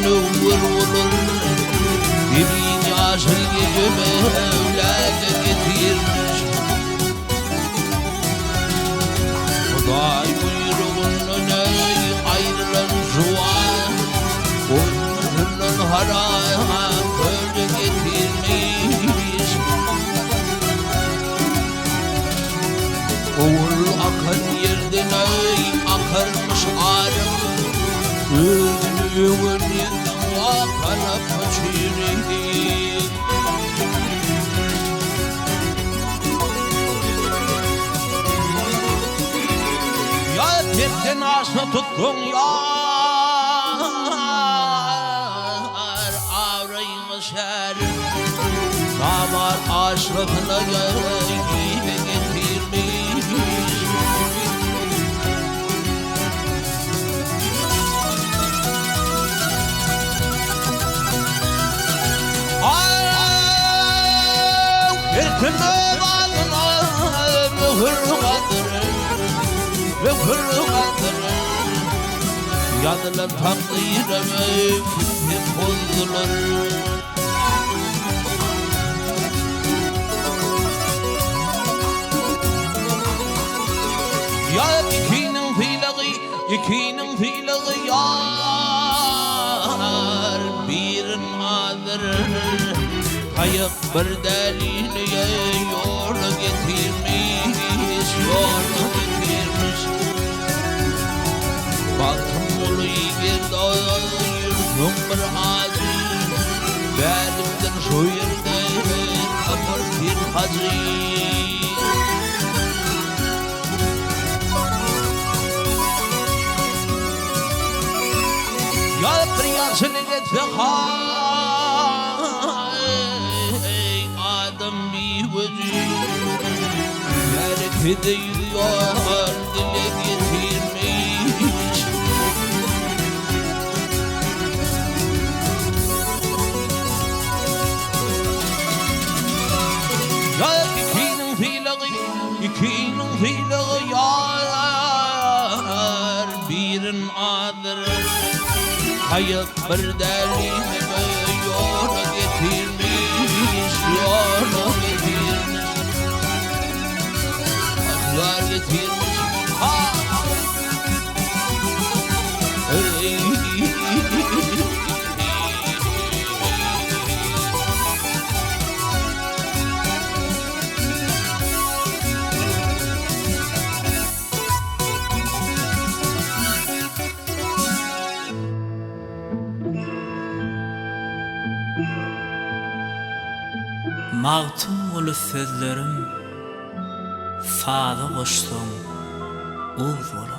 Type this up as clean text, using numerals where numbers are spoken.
Nur olur Dibin yaşıl gece Mevla'da getirmiş Huday buyruğundan ayrılan zuval Onların haram böyle getirmiş Oğul akan yerden akarmış arım Ölüğün wakana pachiri Ya tepten asla tutkun yar Avrayın şer Damat aşrafına gibi getirmiş Yadılar takdirime hep bozdular Ya ikinin filağı yar birin adır Kayıp bir deliyle yolu getirmiş Baktım ulu girdi yürüdüm bir ağacı Belimden şu yerde kapır bir hacı Ya bir yaşını getir Adam bir vücud Hareket ediyor dile getirmiş Ya ikinin filağı yar birin adır Kayıp bir deliğine yola getirmiş Yola getirmiş Aklar getirmiş Mağtum olu sözlerim Sağda koştum Uğur ola